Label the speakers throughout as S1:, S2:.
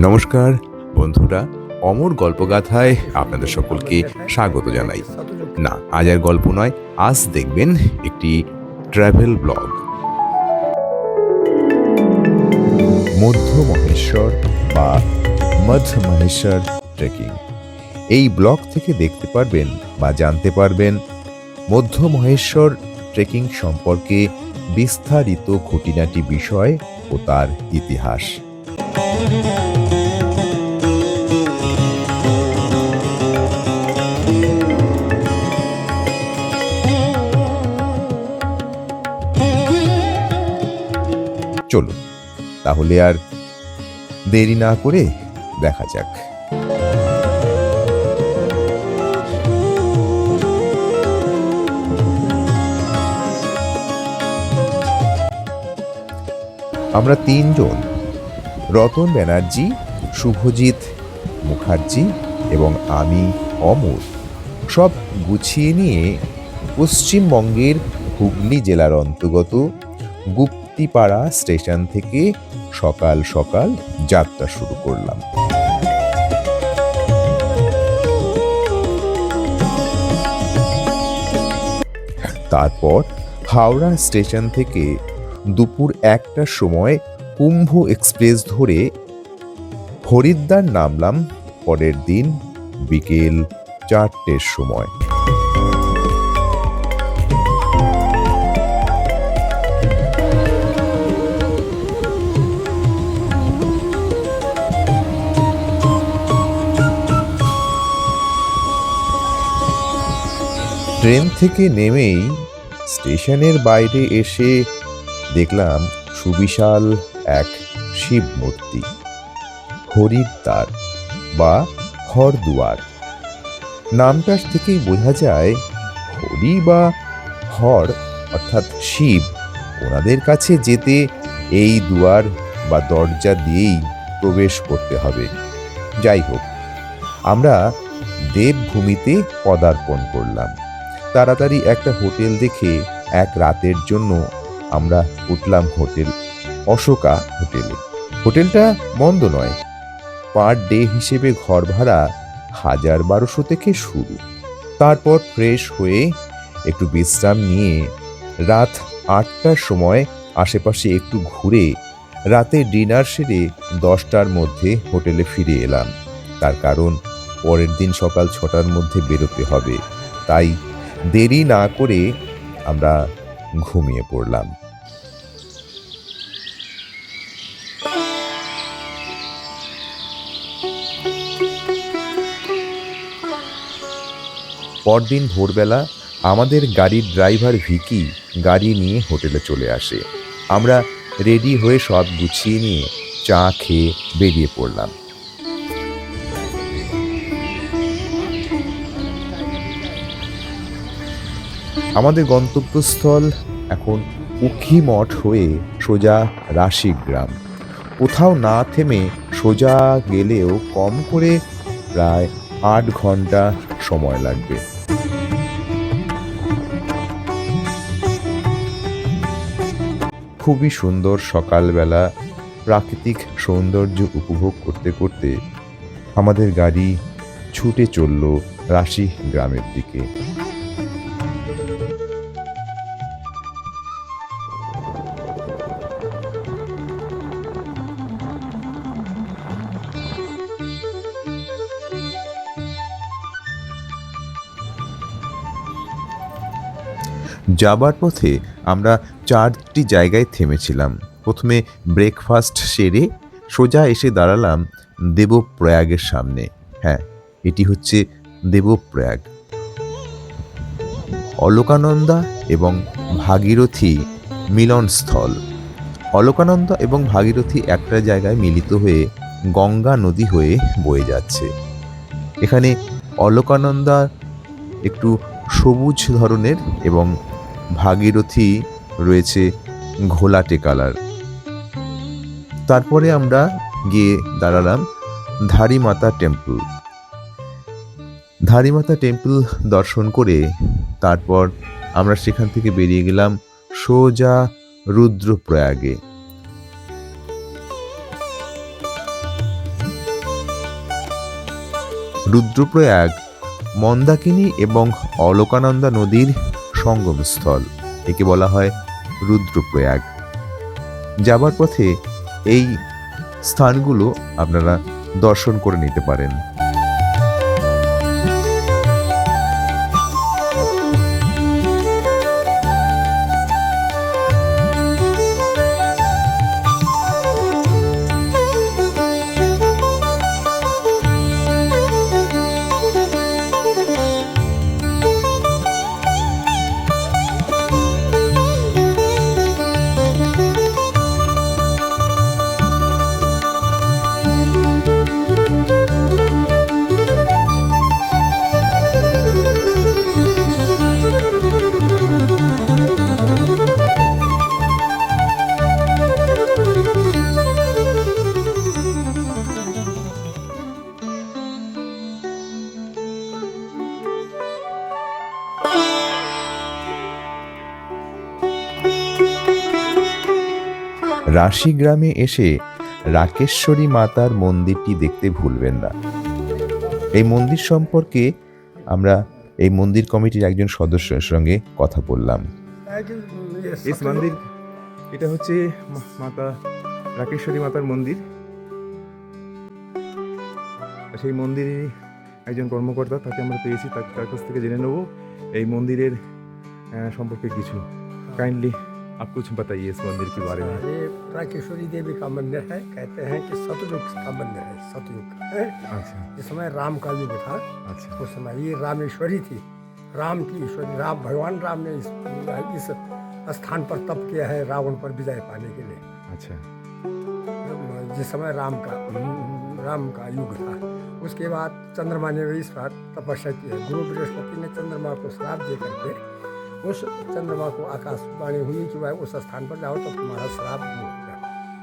S1: নমস্কার বন্ধুরা, অমর গল্পগাথায় আপনাদের সকলকে স্বাগত জানাই। না, আজ আর গল্প নয়, আজ দেখবেন একটি ট্রাভেল ব্লগ। মধ্য মহেশ্বর বা মধ্য মহেশ্বর ট্রেকিং। এই ব্লগ থেকে দেখতে পারবেন বা জানতে পারবেন মধ্য মহেশ্বর ট্রেকিং সম্পর্কে বিস্তারিত খুঁটিনাটি বিষয় ও তার ইতিহাস। চলুন তাহলে আর দেরি না করে দেখা যাক। আমরা তিনজন, রতন ব্যানার্জি, শুভজিৎ মুখার্জি এবং আমি অমর, সব গুছিয়ে নিয়ে পশ্চিমবঙ্গের হুগলি জেলার অন্তর্গত গুপ্তিপাড়া স্টেশন থেকে সকাল সকাল যাত্রা শুরু করলাম। তারপর হাওড়া স্টেশন থেকে দুপুর 1টার সময় কুম্ভ এক্সপ্রেস ধরে হরিদ্বার নামলাম পরের দিন বিকেল 4টের সময়। ট্রেন থেকে নেমেই স্টেশনের বাইরে এসে দেখলাম সুবিশাল এক শিব মূর্তি, হরিদ্বার বা হরদুয়ার। নামটার থেকেই বোঝা যায় হরি বা হর অর্থাৎ শিব, ওনাদের কাছে যেতে এই দুয়ার বা দরজা দিয়েই প্রবেশ করতে হবে। যাই হোক, আমরা দেবভূমিতে পদার্পণ করলাম। তাড়াতাড়ি একটা হোটেল দেখে এক রাতের জন্য আমরা উঠলাম হোটেল অশোকা হোটেলে। হোটেলটা মন্দ নয়, পার ডে হিসেবে ঘর ভাড়া 1200 থেকে শুরু। তারপর ফ্রেশ হয়ে একটু বিশ্রাম নিয়ে রাত 8টার সময় আশেপাশে একটু ঘুরে রাতে ডিনার সেরে 10টার মধ্যে হোটেলে ফিরে এলাম। তার কারণ পরের দিন সকাল 6টার মধ্যে বেরোতে হবে, তাই দেরি না করে আমরা ঘুমিয়ে পড়লাম। পরদিন ভোরবেলা আমাদের গাড়ির ড্রাইভার ভিকি গাড়ি নিয়ে হোটেলে চলে আসে। আমরা রেডি হয়ে সব গুছিয়ে নিয়ে চা খেয়ে বেরিয়ে পড়লাম। আমাদের গন্তব্যস্থল এখন উখিমঠ হয়ে সোজা রাশিগ্রাম। কোথাও না থেমে সোজা গেলেও কম করে প্রায় 8 ঘন্টা সময় লাগবে। খুবই সুন্দর সকালবেলা প্রাকৃতিক সৌন্দর্য উপভোগ করতে করতে আমাদের গাড়ি ছুটে চলল রাশি গ্রামের দিকে। যাবার পথে আমরা 4টি জায়গায় থেমেছিলাম। প্রথমে ব্রেকফাস্ট সেরে সোজা এসে দাঁড়ালাম দেবপ্রয়াগের সামনে। হ্যাঁ, এটি হচ্ছে দেবপ্রয়াগ। অলকানন্দা এবং ভাগীরথী মিলনস্থল। অলকানন্দা এবং ভাগীরথী একটা জায়গায় মিলিত হয়ে গঙ্গা নদী হয়ে বয়ে যাচ্ছে। এখানে অলকানন্দা একটু সবুজ ধরনের এবং ভাগীরথী রয়েছে ঘোলাটে কালার। তারপরে আমরা গিয়ে দাঁড়ালাম ধারীমাতা টেম্পল। ধারীমাতা টেম্পল দর্শন করে তারপর আমরা সেখান থেকে বেরিয়ে গেলাম সোজা রুদ্রপ্রয়াগে। রুদ্রপ্রয়াগ মন্দাকিনী এবং অলকানন্দা নদীর সঙ্গমস্থল, একে বলা হয় রুদ্রপ্রয়াগ। যাবার পথে এই স্থানগুলো আপনারা দর্শন করে নিতে পারেন। রাশি গ্রামে এসে রাকেশ্বরী মাতার মন্দিরটি দেখতে ভুলবেন না। এই মন্দির সম্পর্কে আমরা এই মন্দির কমিটির একজন সদস্যের সঙ্গে কথা বললাম।
S2: এই মন্দির, এটা হচ্ছে মাতা রাকেশ্বরী মাতার মন্দির। সেই মন্দিরে একজন কর্মকর্তা, তাকে আমরা পেয়েছি, তার কাছ থেকে জেনে নেব এই মন্দিরের সম্পর্কে কিছু। काइंडली आप कुछ बताइए इस मंदिर के बारे में।
S3: ये राकेश्वरी देवी का मंदिर है। कहते हैं कि सतयुग का मंदिर है, सतयुग है।
S2: अच्छा
S3: जिस समय राम का युग था,
S2: अच्छा
S3: उस समय ये रामेश्वरी थी, राम की ईश्वरी। राम भगवान राम ने इस स्थान पर तप किया है रावण पर विजय पाने के लिए।
S2: अच्छा
S3: जिस समय राम का युग था, उसके बाद चंद्रमा ने भी इस पर तपस्या की है। गुरु बृहस्पति ने चंद्रमा को श्राप दे करके उस चंद्रमा को आकाशवाणी हुई कि भाई उस स्थान पर जाओ तो तुम्हारा श्राप दूर होगा।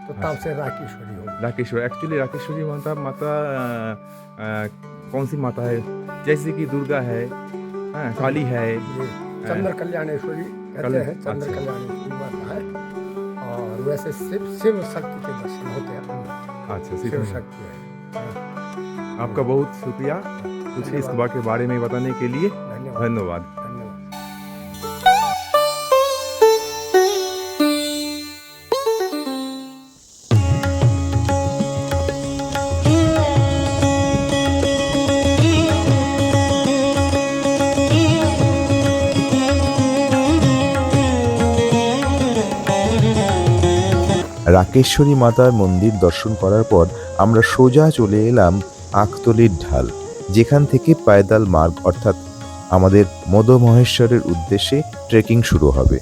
S3: तो तब से राकेश्वरी हो।
S2: राकेश्वर, एक्चुअली राकेश्वरी माता कौन सी माता है? जैसे कि दुर्गा है, काली है,
S3: चंद्र कल्याणेश्वरी कहते हैं। चंद्र
S2: अच्छा।
S3: कल्याणेश्वरी माता है। और वैसे शिव शक्ति के दर्शन होते हैं।
S2: अच्छा
S3: शिव शक्ति है।
S2: आपका बहुत शुक्रिया कुछ इस के बारे में बताने के लिए।
S3: धन्यवाद
S2: धन्यवाद।
S3: धन्यवाद।
S1: রাকেশ্বরী মাতার মন্দির দর্শন করার পর আমরা সোজা চলে এলাম আকতলির ঢাল, যেখান থেকে পায়দাল মার্গ অর্থাৎ আমাদের মদমহেশ্বরের উদ্দেশ্যে ট্রেকিং শুরু হবে।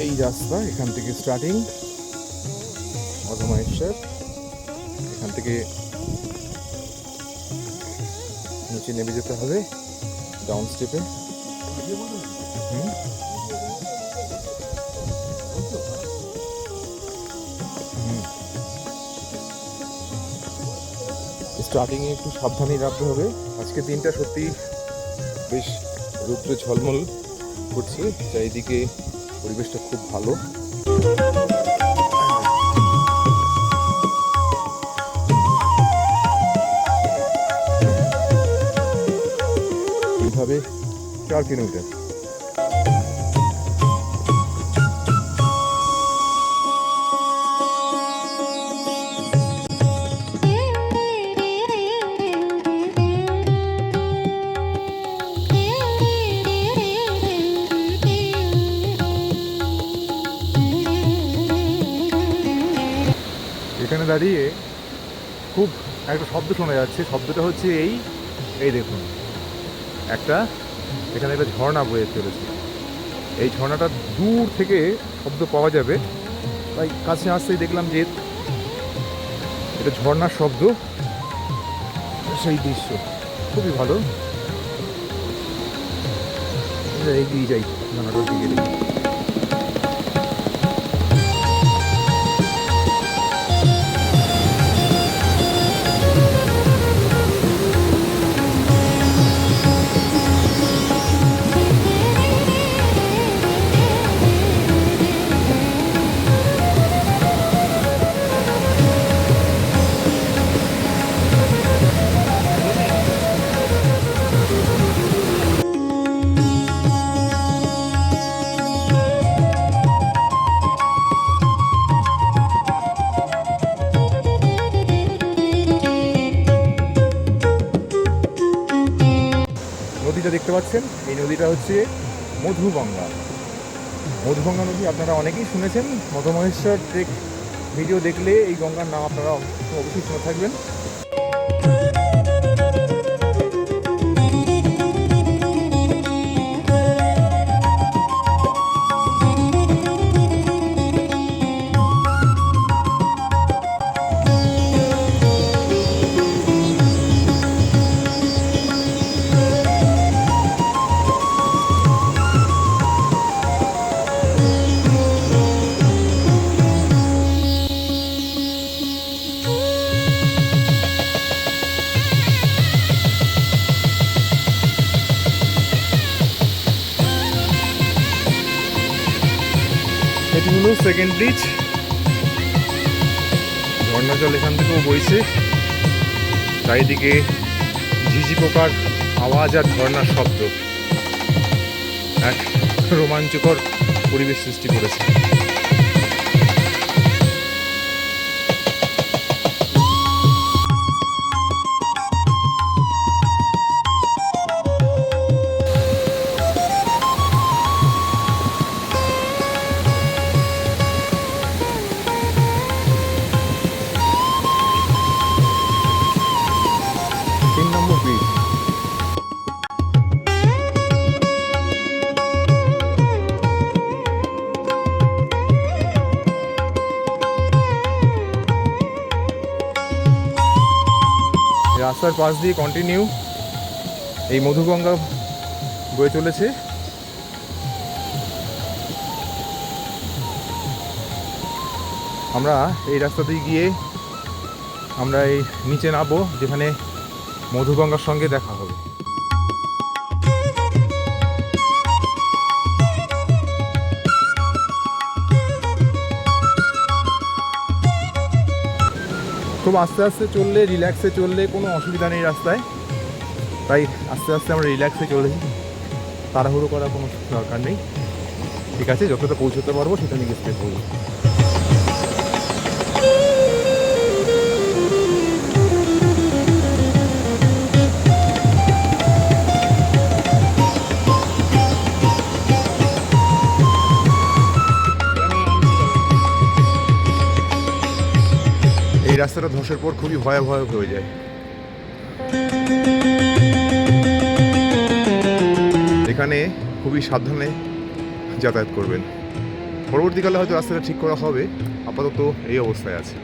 S2: এই রাস্তা, এখান থেকে স্টার্টিং মদমহেশ্বর, এখান থেকে নিচে নেমে যেতে হবে ডাউন স্টেপে। স্টার্টিংয়ে একটু সাবধানে রাখতে হবে। আজকে দিনটা সত্যি বেশ রৌদ্রে ঝলমল করছে, চারিদিকে পরিবেশটা খুব ভালো। এইভাবে 4 কিলোমিটার। এখানে দাঁড়িয়ে খুব একটা শব্দ শোনা যাচ্ছে। শব্দটা হচ্ছে এই দেখুন, এখানে একটা ঝর্ণা বয়ে চলেছে। এই ঝর্ণাটা দূর থেকে শব্দ পাওয়া যাবে, তাই কাছে আসতেই দেখলাম যে এটা ঝর্ণার শব্দ। সেই দৃশ্য খুবই ভালো। এগিয়ে যাই ঝর্ণাটার দিকে। দেখতে পাচ্ছেন এই নদীটা হচ্ছে মধুগঙ্গা। মধুগঙ্গা নদী আপনারা অনেকেই শুনেছেন, মধুমহেশ্বর ট্রেক ভিডিও দেখলে এই গঙ্গার নাম আপনারা অবশ্যই শুনে থাকবেন। এটি হলো সেকেন্ড ব্রিজ। ঝর্ণা জল এখান থেকেও বইছে, চারিদিকে ঝিঝি পোকার আওয়াজ আর ঝর্ণার শব্দ এক রোমাঞ্চকর পরিবেশ সৃষ্টি করেছে। 3 নম্বর ব্রিজ। রাস্তার পাশ দিয়ে কন্টিনিউ এই মধুগঙ্গা বয়ে চলেছে। আমরা এই রাস্তা দিয়ে গিয়ে আমরা এই নিচে নামবো, যেখানে মধুগঙ্গার সঙ্গে দেখা হবে। খুব আস্তে আস্তে চললে, রিল্যাক্সে চললে কোনো অসুবিধা নেই রাস্তায়, তাই আস্তে আস্তে আমরা রিল্যাক্সে চলেছি, তাড়াহুড়ো করার কোনো দরকার নেই। ঠিক আছে, যতটা পৌঁছতে পারবো সেটা নিয়ে চেষ্টা করবো। এই রাস্তাটা ধসের পর খুবই ভয়াবহ হয়ে যায়। এখানে খুবই সাবধানে যাতায়াত করবেন। পরবর্তীকালে হয়তো রাস্তাটা ঠিক করা হবে, আপাতত এই অবস্থায় আছে।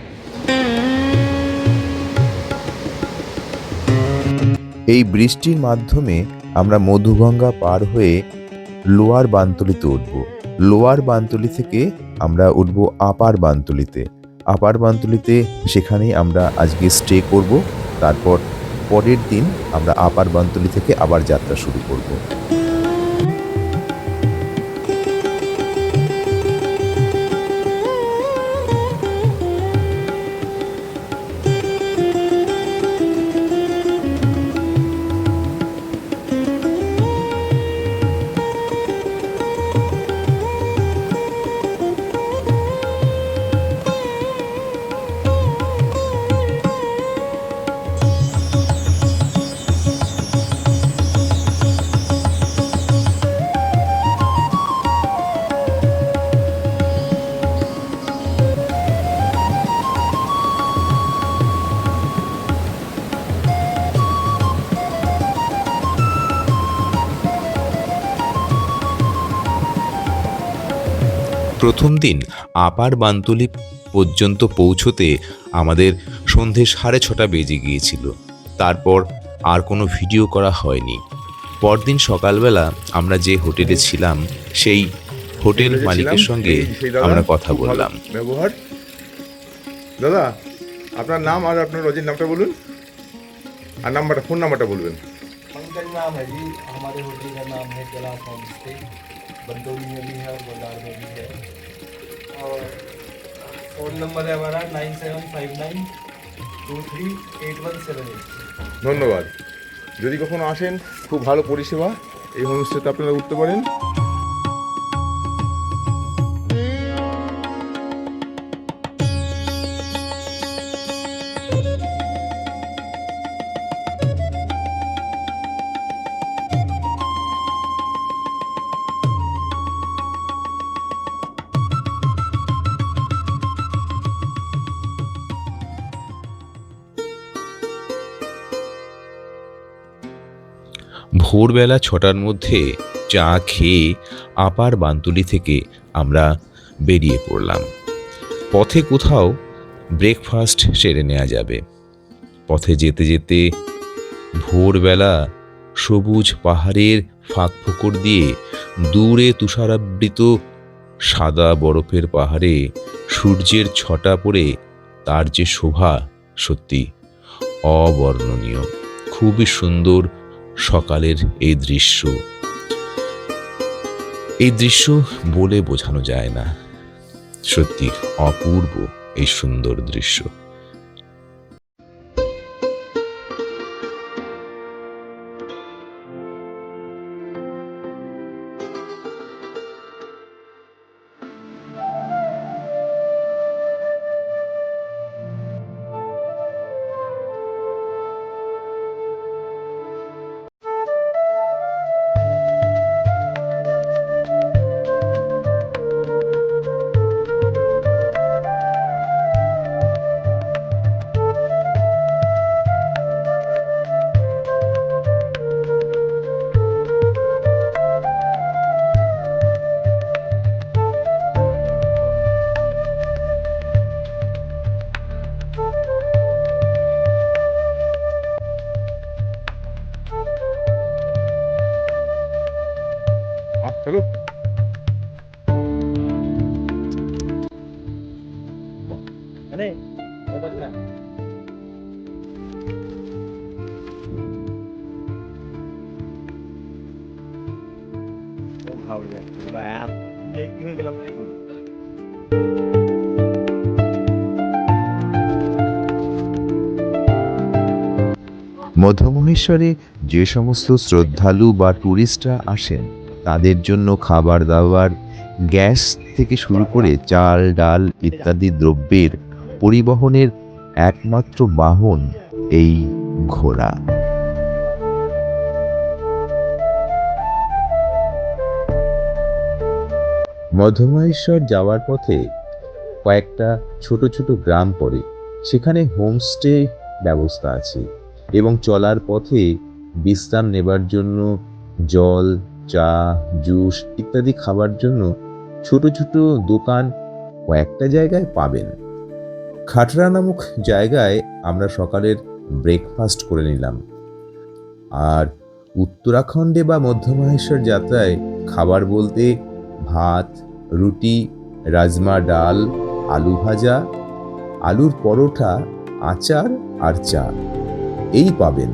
S1: এই বৃষ্টির মাধ্যমে আমরা মধুগঙ্গা পার হয়ে লোয়ার বানতলিতে উঠব। লোয়ার বানতলি থেকে আমরা উঠব আপার বানতলিতে। আপার বানতলিতে সেখানেই আমরা আজকে স্টে করব। তারপর পরের দিন আমরা আপার বানতলি থেকে আবার যাত্রা শুরু করব।
S4: প্রথম দিন আপার বানতলি পর্যন্ত পৌঁছতে আমাদের সন্ধে 6:30 বেজে গিয়েছিল। তারপর আর কোনো ভিডিও করা হয়নি। পরদিন সকালবেলা আমরা যে হোটেলে ছিলাম সেই হোটেল মালিকের সঙ্গে আমরা কথা বললাম।
S2: ব্যবহার দাদা, আপনার নাম আর আপনার লজের নামটা বলুন, আর নাম্বারটা, ফোন নাম্বারটা বলবেন।
S5: पंकज नाम है जी, हमारे होटल का नाम है कैलाश होम स्टे, बंदौली में भी है और गोदार में भी है। और फ़ोन नंबर है हमारा 9759238178।
S2: ধন্যবাদ। যদি কখনো আসেন, খুব ভালো পরিষেবা, এই হোমস্টেতে আপনারা উঠতে পারেন।
S4: ভোরবেলা 6টার মধ্যে চা খেয়ে আপার বানতুলি থেকে আমরা বেরিয়ে পড়লাম। পথে কোথাও ব্রেকফাস্ট সেরে নেওয়া যাবে। পথে যেতে যেতে ভোরবেলা সবুজ পাহাড়ের ফাঁক ফোকর দিয়ে দূরে তুষারাবৃত সাদা বরফের পাহাড়ে সূর্যের ছটা পড়ে তার যে শোভা সত্যি অবর্ণনীয়। খুবই সুন্দর সকালের এই দৃশ্য। এই দৃশ্য বলে বোঝানো যায় না, সত্যি অপূর্ব এই সুন্দর দৃশ্য।
S2: চলো।
S1: মধ্যমহেশ্বরে যে সমস্ত শ্রদ্ধালু বা ট্যুরিস্টরা আসেন তাদের জন্য খাবার দাবার, গ্যাস থেকে শুরু করে চাল ডাল ইত্যাদি দ্রব্যের পরিবহনের একমাত্র বাহন এই ঘোড়া। মধ্যমহেশ্বর যাওয়ার পথে কয়েকটা ছোট ছোট গ্রাম পড়ে, সেখানে হোমস্টে ব্যবস্থা আছে এবং চলার পথে বিশ্রাম নেবার জন্য জল, চা, জুস ইত্যাদি খাবার জন্য ছোট ছোট দোকান কয়েকটা জায়গায় পাবেন। খাটরা নামক জায়গায় আমরা সকালের ব্রেকফাস্ট করে নিলাম। আর উত্তরাখণ্ডে বা মধ্যমহেশ্বর যাত্রায় খাবার বলতে ভাত, রুটি, রাজমা ডাল, আলু ভাজা, আলুর পরোটা, আচার আর চা এই পাবেন।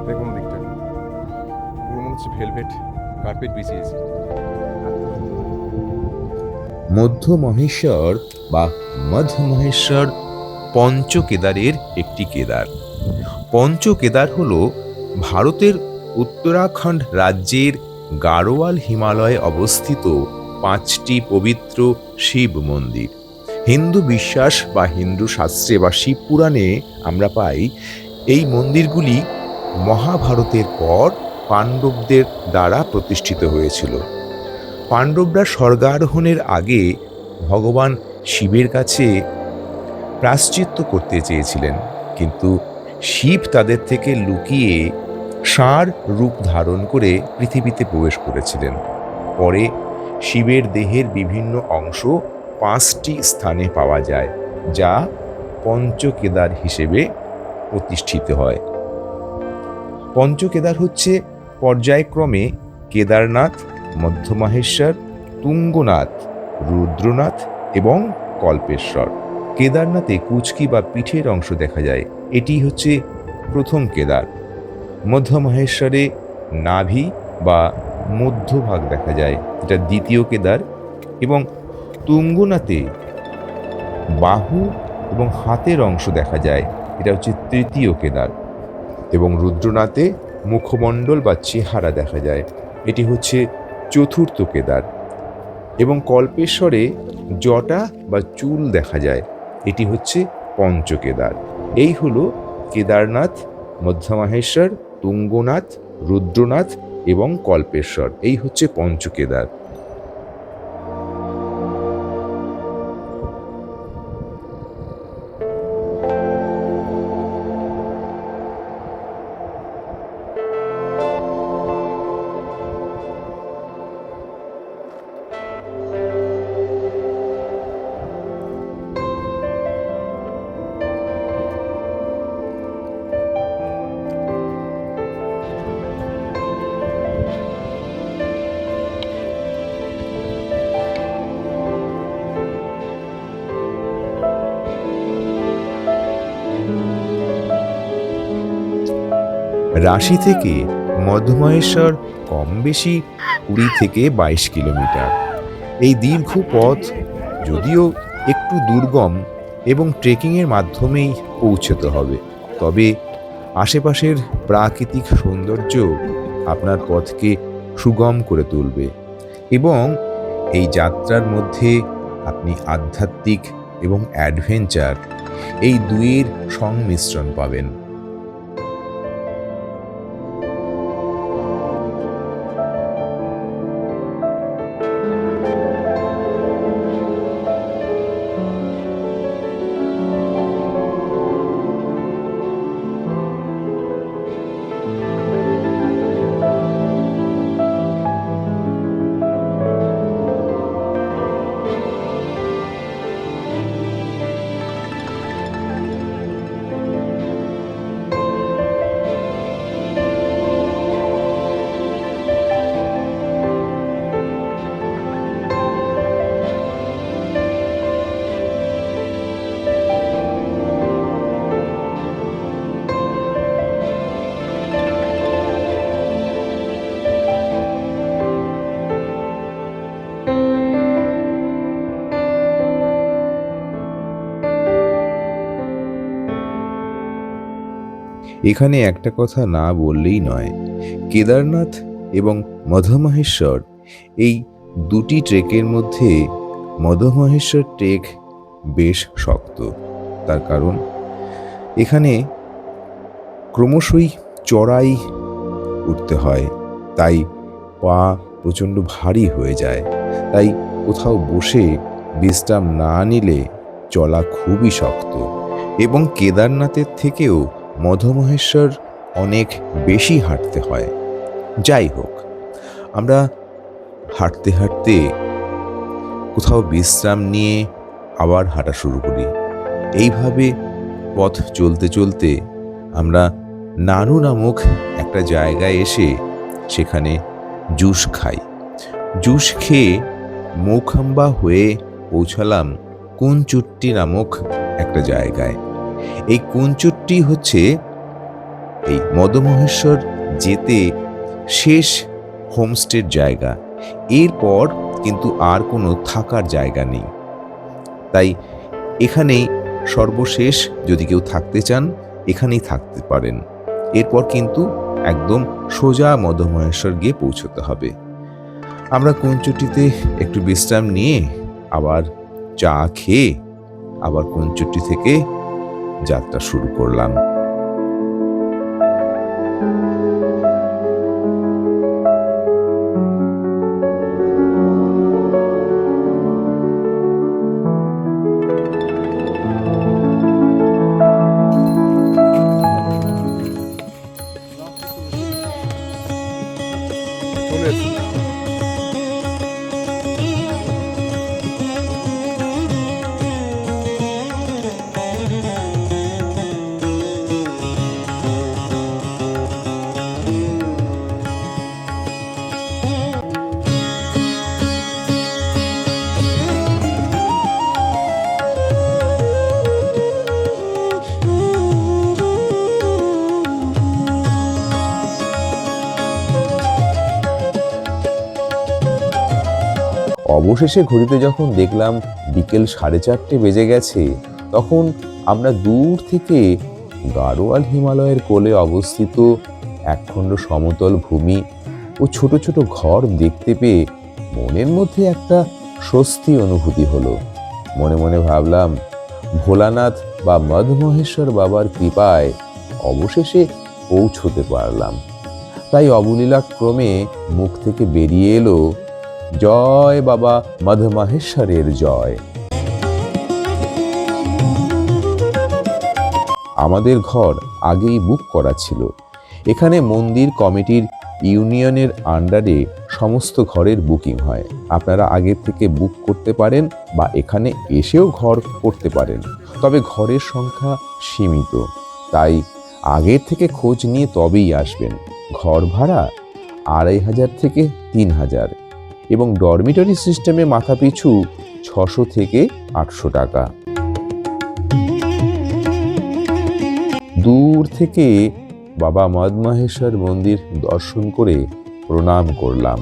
S2: দেখুন দিকটা পুরো মনে হচ্ছে ভেলভেট কার্পেট বিছিয়েছে।
S4: মধ্যমহেশ্বর বা মধ্যমহেশ্বর পঞ্চকেদারের একটি কেদার। পঞ্চকেদার হল ভারতের উত্তরাখণ্ড রাজ্যের গাড়োয়াল হিমালয়ে অবস্থিত 5টি পবিত্র শিব মন্দির। হিন্দু বিশ্বাস বা হিন্দু শাস্ত্রে বা শিব পুরাণে আমরা পাই এই মন্দিরগুলি মহাভারতের পর পাণ্ডবদের দ্বারা প্রতিষ্ঠিত হয়েছিল। পাণ্ডবরা স্বর্গারোহণের আগে ভগবান শিবের কাছে প্রায়শ্চিত্ত করতে চেয়েছিলেন, কিন্তু শিব তাদের থেকে লুকিয়ে ষাঁড় রূপ ধারণ করে পৃথিবীতে প্রবেশ করেছিলেন। পরে শিবের দেহের বিভিন্ন অংশ 5টি স্থানে পাওয়া যায়, যা পঞ্চকেদার হিসেবে প্রতিষ্ঠিত হয়। পঞ্চকেদার হচ্ছে পর্যায়ক্রমে কেদারনাথ, মধ্যমহেশ্বর, তুঙ্গনাথ, রুদ্রনাথ এবং কল্পেশ্বর।
S1: কেদারনাথে কুচকি বা পিঠের অংশ দেখা যায়, এটি হচ্ছে প্রথম কেদার। মধ্য মহেশ্বরে নাভি বা মধ্যভাগ দেখা যায়, এটা দ্বিতীয় কেদার। এবং তুঙ্গনাথে বাহু এবং হাতের অংশ দেখা যায়, এটা হচ্ছে তৃতীয় কেদার। এবং রুদ্রনাথে মুখমণ্ডল বা চেহারা দেখা যায়, এটি হচ্ছে চতুর্থ কেদার। এবং কল্পেশ্বরে জটা বা চুল দেখা যায়, এটি হচ্ছে পঞ্চকেদার। এই হলো কেদারনাথ, মধ্যমাহেশ্বর, তুঙ্গনাথ, রুদ্রনাথ এবং কল্পেশ্বর, এই হচ্ছে পঞ্চকেদার। রাশি থেকে মধ্যমহেশ্বর কম বেশি 20 থেকে 22 কিলোমিটার। এই দীর্ঘ পথ যদিও একটু দুর্গম এবং ট্রেকিংয়ের মাধ্যমেই পৌঁছতে হবে, তবে আশেপাশের প্রাকৃতিক সৌন্দর্য আপনার পথকে সুগম করে তুলবে এবং এই যাত্রার মধ্যে আপনি আধ্যাত্মিক এবং অ্যাডভেঞ্চার এই দুইয়ের সংমিশ্রণ পাবেন। এখানে একটা কথা না বললেই নয়, কেদারনাথ এবং মধ্যমহেশ্বর এই দুটি ট্রেকের মধ্যে মধ্যমহেশ্বর ট্রেক বেশ শক্ত। তার কারণ এখানে ক্রমশই চড়াই উঠতে হয়, তাই পা প্রচণ্ড ভারী হয়ে যায়। তাই কোথাও বসে বিশ্রাম না নিলে চলা খুবই শক্ত। এবং কেদারনাথের থেকেও মধ্যমহেশ্বর অনেক বেশি হাঁটতে হয়। যাই হোক, আমরা হাঁটতে হাঁটতে কোথাও বিশ্রাম নিয়ে আবার হাঁটা শুরু করি। এইভাবে পথ চলতে চলতে আমরা নানু নামক একটা জায়গায় এসে সেখানে জুস খাই। জুস খেয়ে মৌখাম্বা হয়ে পৌঁছালাম কুনচুট্টি নামক একটা জায়গায়। এই কুনচুট্টি হচ্ছে এই মধ্যমহেশ্বর যেতে শেষ হোমস্টের জায়গা। এরপর কিন্তু আর কোনো থাকার জায়গা নেই, তাই এখানেই সর্বশেষ যদি কেউ থাকতে চান এখানেই থাকতে পারেন। এরপর কিন্তু একদম সোজা মধ্যমহেশ্বর গিয়ে পৌঁছতে হবে। আমরা কুনচুট্টিতে একটু বিশ্রাম নিয়ে আবার চা খেয়ে আবার কুনচুট্টি থেকে যাত্রা শুরু করলাম।
S2: চলে এসো।
S1: অবশেষে ঘড়িতে যখন দেখলাম বিকেল 4:30 বেজে গেছে, তখন আমরা দূর থেকে গাড়োয়াল হিমালয়ের কোলে অবস্থিত একখণ্ড সমতল ভূমি ও ছোট ছোট ঘর দেখতে পেয়ে মনের মধ্যে একটা স্বস্তি অনুভূতি হলো। মনে মনে ভাবলাম, ভোলানাথ বা মদমহেশ্বর বাবার কৃপায় অবশেষে পৌঁছতে পারলাম। তাই অবলীলাক্রমে মুখ থেকে বেরিয়ে এলো, জয় বাবা মদমহেশ্বরের জয়। আমাদের ঘর আগেই বুক করা ছিল। এখানে মন্দির কমিটির ইউনিয়নের আন্ডারে সমস্ত ঘরের বুকিং হয়। আপনারা আগের থেকে বুক করতে পারেন বা এখানে এসেও ঘর করতে পারেন, তবে ঘরের সংখ্যা সীমিত, তাই আগের থেকে খোঁজ নিয়ে তবেই আসবেন। ঘর ভাড়া 2500 থেকে 3000 এবং ডরমিটরি সিস্টেমে মাথাপিছু 600 থেকে 800 টাকা। দূর থেকে বাবা মদমহেশ্বর মন্দির দর্শন করে প্রণাম করলাম।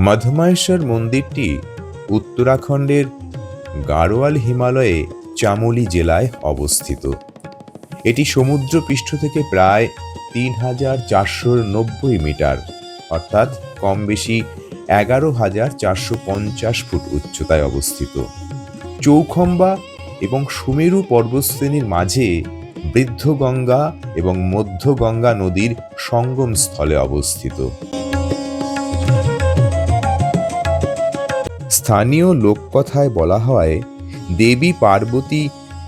S4: মদমহেশ্বর মন্দিরটি উত্তরাখণ্ডের গাড়োয়াল হিমালয়ে চামোলি জেলায় অবস্থিত। এটি সমুদ্রপৃষ্ঠ থেকে প্রায় 3490 মিটার, অর্থাৎ কম বেশি 11450 ফুট উচ্চতায় অবস্থিত। চৌখম্বা এবং সুমেরু পর্বতশ্রেণীর মাঝে বৃদ্ধগঙ্গা এবং মধ্যগঙ্গা নদীর সঙ্গম স্থলে অবস্থিত। স্থানীয় লোককথায় বলা হয়, দেবী পার্বতী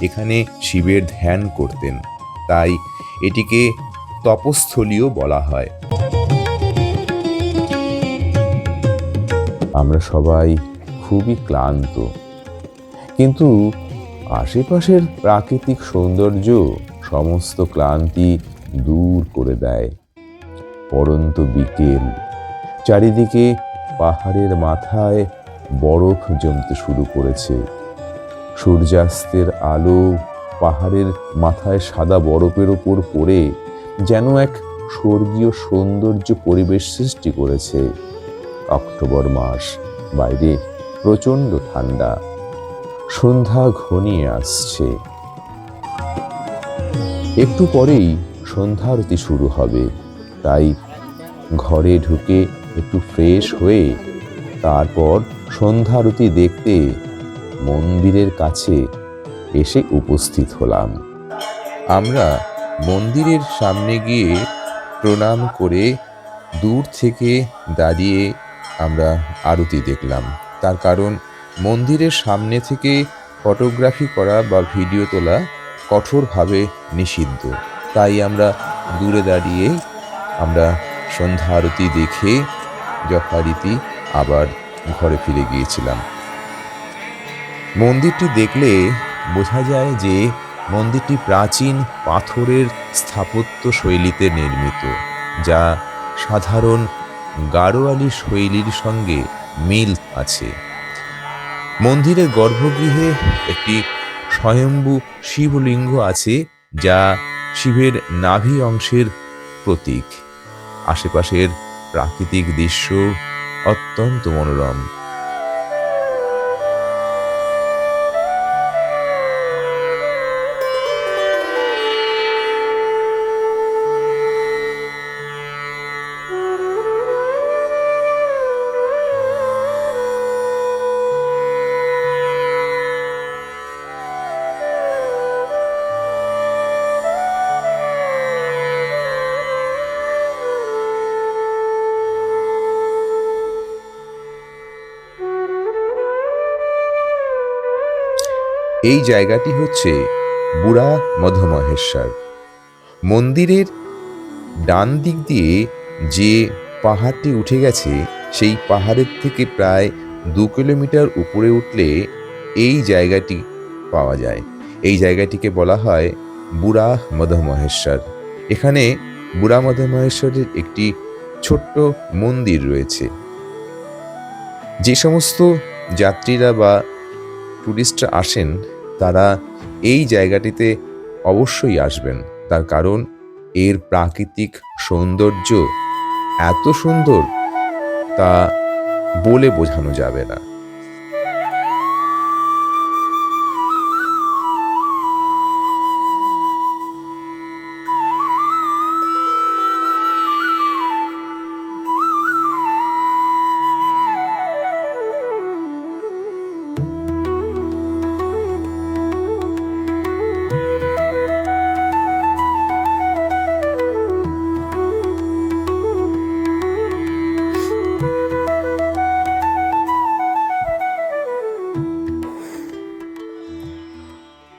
S4: এখানে শিবের ধ্যান করতেন, তাই এটিকে তপস্থলীও বলা হয়।
S1: আমরা সবাই খুবই ক্লান্ত, কিন্তু আশেপাশের প্রাকৃতিক সৌন্দর্য সমস্ত ক্লান্তি দূর করে দেয়। পড়ন্ত বিকেল, চারিদিকে পাহাড়ের মাথায় বরফ জমতে শুরু করেছে। সূর্যাস্তের আলো পাহাড়ের মাথায় সাদা বরফের ওপর পড়ে যেন এক স্বর্গীয় সৌন্দর্য পরিবেশ সৃষ্টি করেছে। অক্টোবর মাস, বাইরে প্রচণ্ড ঠান্ডা, সন্ধ্যা ঘনিয়ে আসছে। একটু পরেই সন্ধ্যারতি শুরু হবে, তাই ঘরে ঢুকে একটু ফ্রেশ হয়ে তারপর সন্ধ্যারতি দেখতে মন্দিরের কাছে এসে উপস্থিত হলাম। আমরা মন্দিরের সামনে গিয়ে প্রণাম করে দূর থেকে দাঁড়িয়ে আমরা আরতি দেখলাম। তার কারণ মন্দিরের সামনে থেকে ফটোগ্রাফি করা বা ভিডিও তোলা কঠোরভাবে নিষিদ্ধ, তাই আমরা দূরে দাঁড়িয়ে আমরা সন্ধ্যা আরতি দেখে যথারীতি আবার ঘরে ফিরে গিয়েছিলাম। মন্দিরটি দেখলে বোঝা যায় যে মন্দিরটি প্রাচীন পাথরের স্থাপত্য শৈলীতে নির্মিত, যা সাধারণ গাড়োয়ালি শৈলীর সঙ্গে মিল আছে। মন্দিরের গর্ভগৃহে একটি স্বয়ম্ভু শিবলিঙ্গ আছে, যা শিবের নাভি অংশের প্রতীক। আশেপাশের প্রাকৃতিক দৃশ্য অত্যন্ত মনোরম। এই জায়গাটি হচ্ছে বুড়া মদমহেশ্বর। মন্দিরের ডান দিক দিয়ে যে পাহাড়টি উঠে গেছে, সেই পাহাড়ের থেকে প্রায় 2 কিলোমিটার উপরে উঠলে এই জায়গাটি পাওয়া যায়। এই জায়গাটিকে বলা হয় বুড়া মদমহেশ্বর। এখানে বুড়া মদমহেশ্বরের একটি ছোট্ট মন্দির রয়েছে। যে সমস্ত যাত্রীরা বা টুরিস্টরা আসেন, তারা এই জায়গাটিতে অবশ্যই আসবেন, তার কারণ এর প্রাকৃতিক সৌন্দর্য এত সুন্দর তা বলে বোঝানো যাবে না।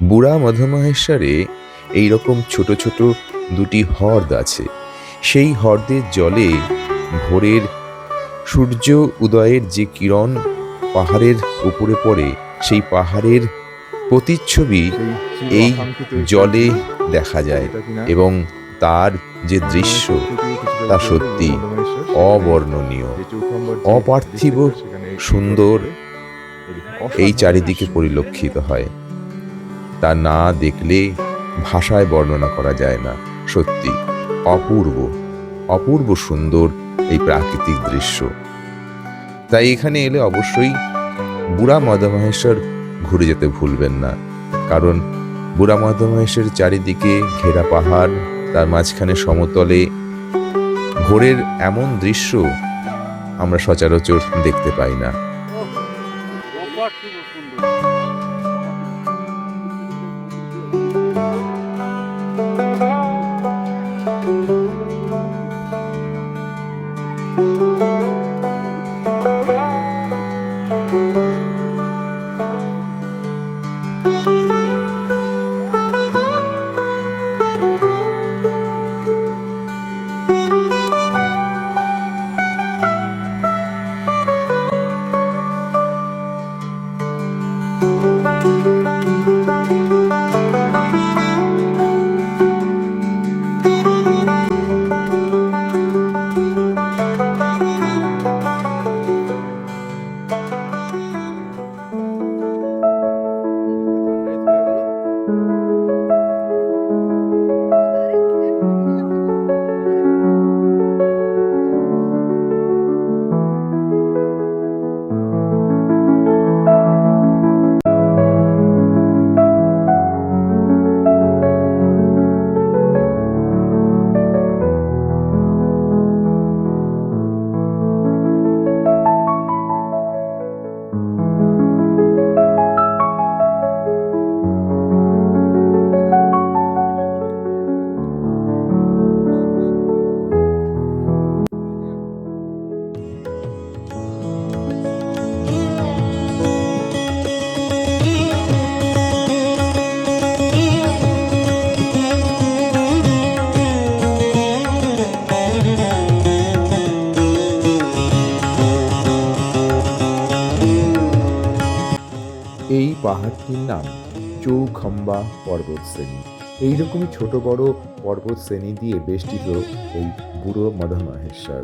S1: বুড়া মধুমহেশ্বরে এইরকম ছোট ছোট দুটি হ্রদ আছে। সেই হ্রদের জলে ভোরের সূর্য উদয়ের যে কিরণ পাহাড়ের উপরে পড়ে, সেই পাহাড়ের প্রতিচ্ছবি এই জলে দেখা যায় এবং তার যে দৃশ্য তা সত্যি অবর্ণনীয়, অপার্থিব সুন্দর এই চারিদিকে পরিলক্ষিত হয়। তা না দেখলে ভাষায় বর্ণনা করা যায় না। সত্যি অপূর্ব অপূর্ব সুন্দর এই প্রাকৃতিক দৃশ্য। তাই এখানে এলে অবশ্যই বুড়া মধুমহেশ্বর ঘুরে যেতে ভুলবেন না, কারণ বুড়া মধুমহেশ্বরের চারিদিকে ঘেরা পাহাড়, তার মাঝখানে সমতলে ভোরের এমন দৃশ্য আমরা সচরাচর দেখতে পাই না। এই পাহাড়টির নাম চৌখাম্বা পর্বতশ্রেণী। এইরকমই ছোট বড় পর্বত শ্রেণী দিয়ে বেষ্টিত এই বুড়ো মধুমহেশ্বর।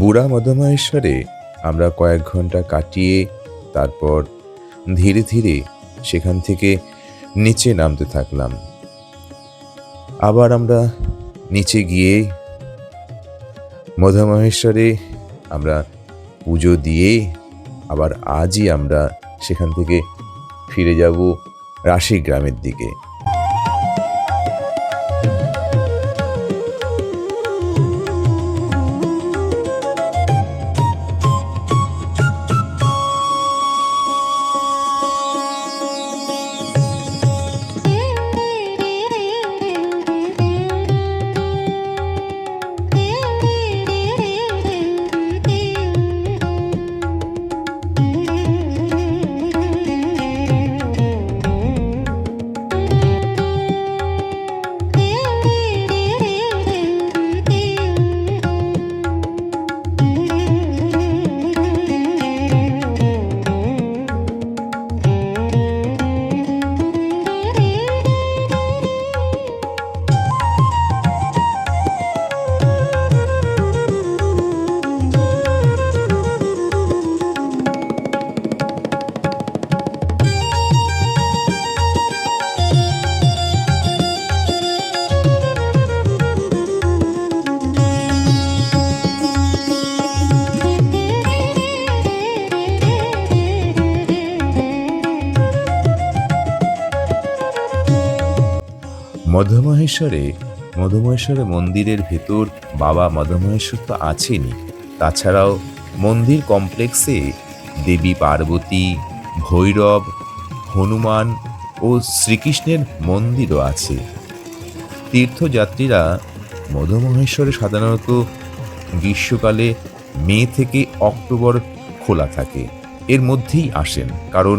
S1: বুড়া মধুমহেশ্বরে আমরা কয়েক ঘন্টা কাটিয়ে তারপর ধীরে ধীরে সেখান থেকে নিচে নামতে থাকলাম। আবার আমরা নিচে গিয়ে মধুমহেশ্বরে আমরা পুজো দিয়ে আবার আজই আমরা সেখান থেকে ফিরে যাব রাশি গ্রামের দিকে।
S4: মধুমহেশ্বরে মন্দিরের ভেতর বাবা মধুমহেশ্বর তো আছেনই, তাছাড়াও মন্দির কমপ্লেক্সে দেবী পার্বতী, ভৈরব, হনুমান ও শ্রীকৃষ্ণের মন্দিরও আছে। তীর্থযাত্রীরা মধুমহেশ্বরে সাধারণত গ্রীষ্মকালে মে থেকে অক্টোবর খোলা থাকে, এর মধ্যেই আসেন, কারণ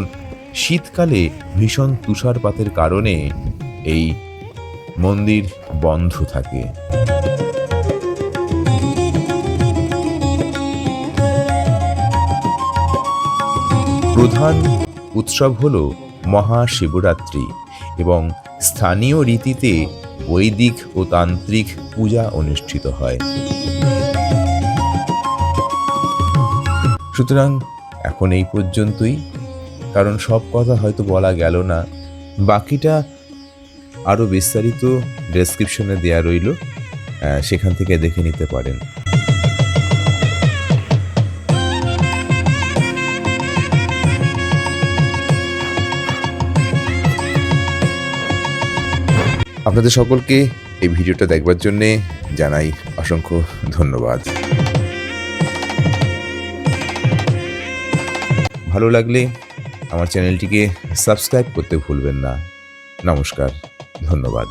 S4: শীতকালে ভীষণ তুষারপাতের কারণে এই মন্দির বন্ধ থাকে। প্রধান উৎসব হল মহাশিবরাত্রি এবং স্থানীয় রীতিতে বৈদিক ও তান্ত্রিক পূজা অনুষ্ঠিত হয়। সুতরাং এখন এই পর্যন্তই, কারণ সব কথা হয়তো বলা গেল না। বাকিটা আরও বিস্তারিত ডেসক্রিপশনে দেয়া রইল, সেখান থেকে দেখে নিতে পারেন। আপনাদের সকলকে এই ভিডিওটা দেখবার জন্যে জানাই অসংখ্য ধন্যবাদ। ভালো লাগলে আমার চ্যানেলটিকে সাবস্ক্রাইব করতে ভুলবেন না। নমস্কার, ধন্যবাদ।